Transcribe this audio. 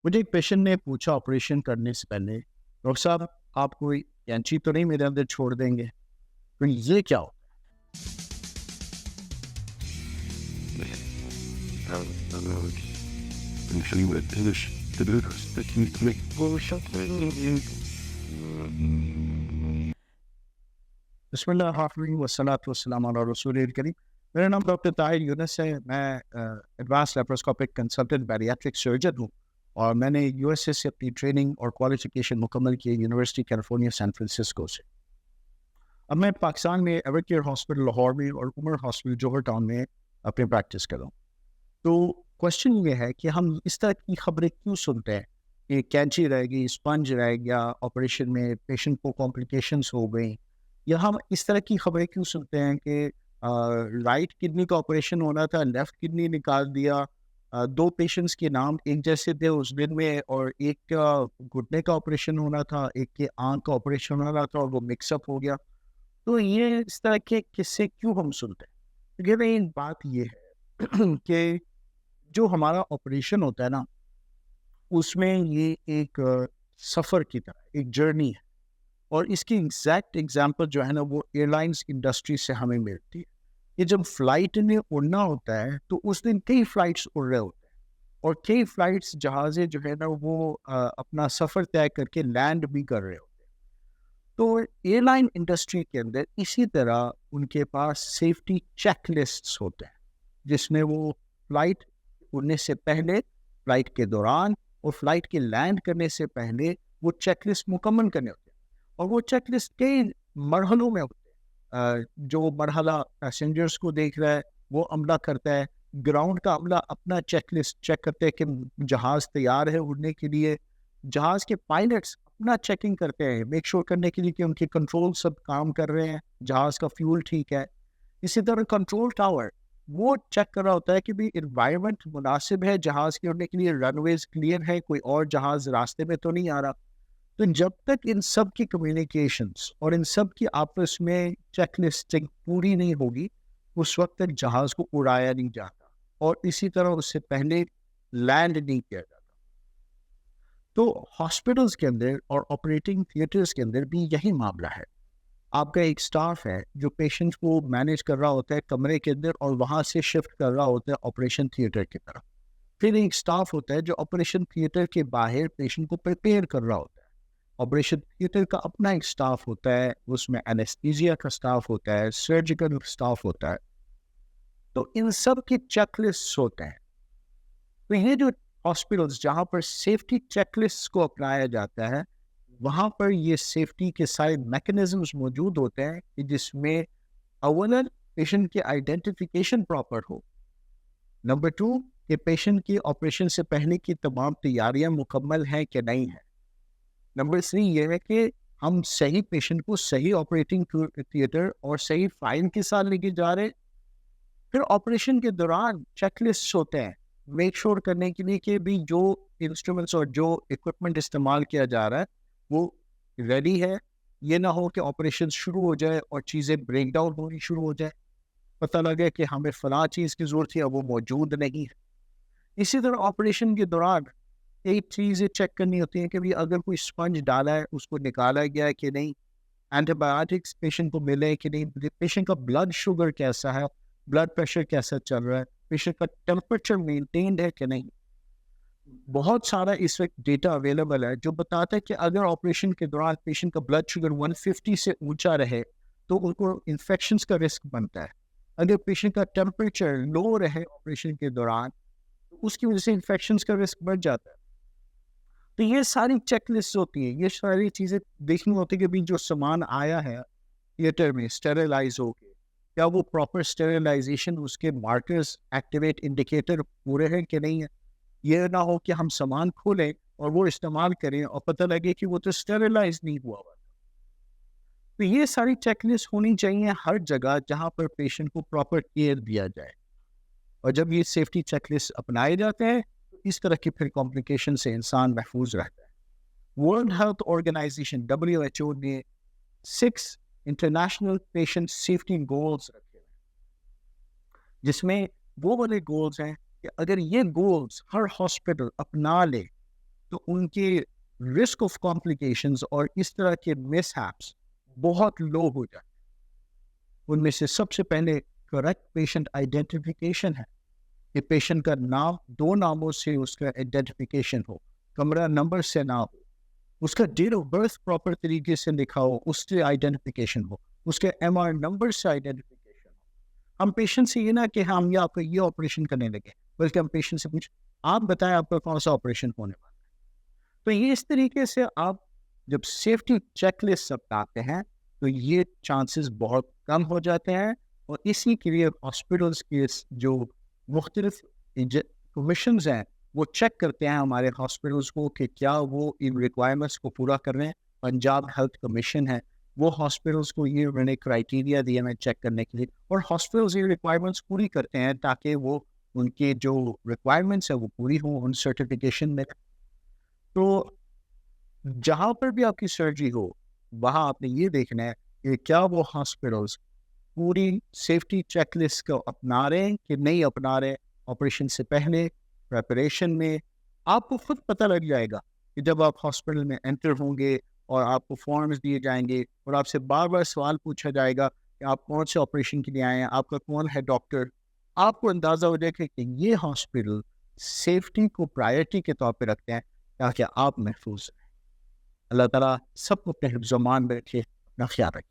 مجھے ایک پیشنٹ نے پوچھا آپریشن کرنے سے پہلے، ڈاکٹر صاحب آپ کوئی کینچی تو نہیں میرے اندر چھوڑ دیں گے؟ تو یہ کیا ہو؟ بسم اللہ الرحمن الرحیم والصلاۃ والسلام علی رسول الکریم. میرا نام ڈاکٹر طاہر یونس ہے. میں ایڈوانس لیپروسکوپک کنسلٹنٹ بیریاٹرک سرجن ہوں اور میں نے یو ایس اے سے اپنی ٹریننگ اور کوالیفیکیشن مکمل کی یونیورسٹی کیلیفورنیا سین فرانسسکو سے. اب میں پاکستان میں ایور کیئر ہاسپٹل لاہور میں اور عمر ہاسپٹل جوہر ٹاؤن میں اپنی پریکٹس کر رہا ہوں. تو کوشچن یہ ہے کہ ہم اس طرح کی خبریں کیوں سنتے ہیں کہ کینچی رہ گئی، اسپنج رہ گیا، آپریشن میں پیشنٹ کو کمپلیکیشنس ہو گئیں، یا ہم اس طرح کی خبریں کیوں سنتے ہیں کہ رائٹ کڈنی کا آپریشن ہونا تھا، لیفٹ کڈنی نکال دیا، دو پیشنٹس کے نام ایک جیسے تھے اس دن میں، اور ایک کا گھٹنے کا آپریشن ہونا تھا، ایک کے آنکھ کا آپریشن ہونا تھا، اور وہ مکس اپ ہو گیا. تو یہ اس طرح کے قصے کیوں ہم سنتے ہیں؟ لیکن بات یہ ہے کہ جو ہمارا آپریشن ہوتا ہے نا، اس میں یہ ایک سفر کی طرح ایک جرنی ہے، اور اس کی ایگزیکٹ ایگزامپل جو ہے نا وہ ایئر لائنس انڈسٹری سے ہمیں ملتی ہے. کہ جب فلائٹ نے اڑنا ہوتا ہے تو اس دن کئی فلائٹس اڑ رہے ہوتے ہیں، اور کئی فلائٹس جہازیں جو ہے نا وہ اپنا سفر طے کر کے لینڈ بھی کر رہے ہوتے ہیں. تو ایئر لائن انڈسٹری کے اندر اسی طرح ان کے پاس سیفٹی چیک لسٹس ہوتے ہیں، جس میں وہ فلائٹ اڑنے سے پہلے، فلائٹ کے دوران اور فلائٹ کے لینڈ کرنے سے پہلے وہ چیک لسٹ مکمل کرنے ہوتے ہیں. اور وہ چیک لسٹ کئی مرحلوں میں ہوتے ہیں. جو مرحلہ پیسنجرز کو دیکھ رہا ہے وہ عملہ کرتا ہے، گراؤنڈ کا عملہ اپنا چیک لسٹ چیک کرتے ہیں کہ جہاز تیار ہے اڑنے کے لیے، جہاز کے پائلٹس اپنا چیکنگ کرتے ہیں میک شور کرنے کے لیے کہ ان کے کنٹرول سب کام کر رہے ہیں، جہاز کا فیول ٹھیک ہے. اسی طرح کنٹرول ٹاور وہ چیک کر رہا ہوتا ہے کہ بھی انوائرمنٹ مناسب ہے جہاز کے اڑنے کے لیے، رن ویز کلیئر ہے، کوئی اور جہاز راستے میں تو نہیں آ رہا. تو جب تک ان سب کی کمیونیکیشنز اور ان سب کی آپس میں چیک لسٹنگ پوری نہیں ہوگی، اس وقت تک جہاز کو اڑایا نہیں جاتا، اور اسی طرح اس سے پہلے لینڈ نہیں کیا جاتا. تو ہاسپٹلس کے اندر اور آپریٹنگ تھیٹرز کے اندر بھی یہی معاملہ ہے. آپ کا ایک سٹاف ہے جو پیشنٹ کو مینیج کر رہا ہوتا ہے کمرے کے اندر، اور وہاں سے شفٹ کر رہا ہوتا ہے آپریشن تھیٹر کی طرف. پھر ایک سٹاف ہوتا ہے جو آپریشن تھیٹر کے باہر پیشنٹ کو پریپیئر کر رہا ہوتا ہے. آپریشن تھیٹر کا اپنا ایک سٹاف ہوتا ہے، اس میں اینستھیزیا کا سٹاف ہوتا ہے، سرجیکل سٹاف ہوتا ہے. تو ان سب کی چیک لسٹ ہوتے ہیں. تو یہ جو ہاسپٹلس جہاں پر سیفٹی چیک لسٹ کو اپنایا جاتا ہے، وہاں پر یہ سیفٹی کے سارے میکنزمز موجود ہوتے ہیں کہ جس میں اولاً پیشنٹ کی آئیڈینٹیفیکیشن پراپر ہو، نمبر 2 کہ پیشنٹ کی آپریشن سے پہلے کی تمام تیاریاں مکمل ہیں کہ نہیں ہیں، نمبر 3 یہ ہے کہ ہم صحیح پیشنٹ کو صحیح آپریٹنگ تھیٹر اور صحیح فائل کے ساتھ لے کے جا رہے ہیں. پھر آپریشن کے دوران چیک لسٹ ہوتے ہیں میک شور کرنے کے لیے کہ بھی جو انسٹرومنٹس اور جو اکوپمنٹ استعمال کیا جا رہا ہے وہ ریڈی ہے. یہ نہ ہو کہ آپریشن شروع ہو جائے اور چیزیں بریک ڈاؤن ہونی شروع ہو جائے، پتہ لگے کہ ہمیں فلاں چیز کی ضرورت ہے اور وہ موجود نہیں ہے. اسی طرح آپریشن کے دوران ایک چیزیں چیک کرنی ہوتی ہیں کہ بھی اگر کوئی اسپنج ڈالا ہے اس کو نکالا گیا ہے کہ نہیں، اینٹی بایوٹکس پیشنٹ کو ملے کہ نہیں، پیشنٹ کا بلڈ شوگر کیسا ہے، بلڈ پریشر کیسا چل رہا ہے، پیشنٹ کا ٹیمپریچر مینٹینڈ ہے کہ نہیں. بہت سارا اس وقت ڈیٹا اویلیبل ہے جو بتاتا ہے کہ اگر آپریشن کے دوران پیشنٹ کا بلڈ شوگر 150 سے اونچا رہے تو ان کو انفیکشنز کا رسک بنتا ہے. اگر پیشنٹ کا ٹیمپریچر لو رہے آپریشن کے دوران تو اس کی وجہ سے انفیکشنز کا رسک بڑھ جاتا ہے. تو یہ ساری چیک لسٹ ہوتی ہیں، یہ ساری چیزیں دیکھنی ہوتی ہے کہ بھی جو سامان آیا ہے تھیٹر میں اسٹیریلائز ہو کے کیا وہ پراپر اسٹیریلائزیشن، اس کے مارکرز ایکٹیویٹ انڈیکیٹر پورے ہیں کہ نہیں ہے. یہ نہ ہو کہ ہم سامان کھولیں اور وہ استعمال کریں اور پتہ لگے کہ وہ تو اسٹیریلائز نہیں ہوا ہوا. تو یہ ساری چیک لسٹ ہونی چاہیے ہر جگہ جہاں پر پیشنٹ کو پراپر کیئر دیا جائے. اور جب یہ سیفٹی چیک لسٹ اپنائے جاتے ہیں تو اس طرح کی پھر کمپلیکیشن سے انسان محفوظ رہتا ہے. ورلڈ ہیلتھ آرگنائزیشن WHO نے 6 انٹرنیشنل پیشنٹ سیفٹی گولز رکھے ہیں، جس میں وہ والے گولز ہیں کہ اگر یہ گولز ہر ہاسپٹل اپنا لے تو ان کے رسک آف کمپلیکیشنز اور اس طرح کے مس ہیپس بہت لو ہو جاتے ہیں۔ ان میں سے سب سے پہلے کریکٹ پیشنٹ آئیڈینٹیفیکیشن ہے کہ پیشنٹ کا نام 2 ناموں سے اس کا آئیڈینٹیفیکیشن ہو، کمرہ نمبر سے نہ ہو، اس کا ڈیٹ آف برتھ پراپر طریقے سے لکھا ہو، اس سے آئیڈینٹیفیکیشن ہو، اس کے MR نمبر سے آئیڈینٹیفیکیشن ہو۔ ہم پیشنٹ سے یہ نہ کہ ہم یہ آپ کا یہ آپریشن کرنے لگے، بلکہ ہم پیشنٹ سے پوچھیں آپ بتائیں آپ کا کون سا آپریشن ہونے والا ہے۔ تو یہ اس طریقے سے آپ جب سیفٹی چیک لسٹ بتاتے ہیں تو یہ چانسز بہت کم ہو جاتے ہیں، اور اسی کے لیے ہاسپٹلس کے جو مختلف کمیشنز ہیں وہ چیک کرتے ہیں ہمارے ہاسپٹلس کو کہ کیا وہ ان ریکوائرمنٹس کو پورا کر رہے ہیں۔ پنجاب ہیلتھ کمیشن ہے، وہ ہاسپٹلس کو یہ انہوں نے کرائٹیریا دیا ہے چیک کرنے کے لیے، اور ہاسپٹلس یہ ریکوائرمنٹس پوری کرتے ہیں تاکہ وہ ان کے جو ریکوائرمنٹس ہیں وہ پوری ہوں ان سرٹیفکیشن میں۔ تو جہاں پر بھی آپ کی سرجری ہو وہاں آپ نے یہ دیکھنا ہے کہ کیا وہ ہاسپٹلس پوری سیفٹی چیک لسٹ کو اپنا رہے ہیں کہ نہیں اپنا رہے۔ آپریشن سے پہلے پریپریشن میں آپ کو خود پتہ لگ جائے گا کہ جب آپ ہاسپٹل میں انٹر ہوں گے اور آپ کو فارمز دیے جائیں گے اور آپ سے بار بار سوال پوچھا جائے گا کہ آپ کون سے آپریشن کے لیے آئے ہیں، آپ کا کون ہے ڈاکٹر، آپ کو اندازہ ہو جائے کہ یہ ہاسپٹل سیفٹی کو پرائرٹی کے طور پہ رکھتے ہیں تاکہ آپ محفوظ رہیں۔ اللہ تعالیٰ سب کو اپنے حفظ و امان میں رکھے، اپنا خیال رکھے۔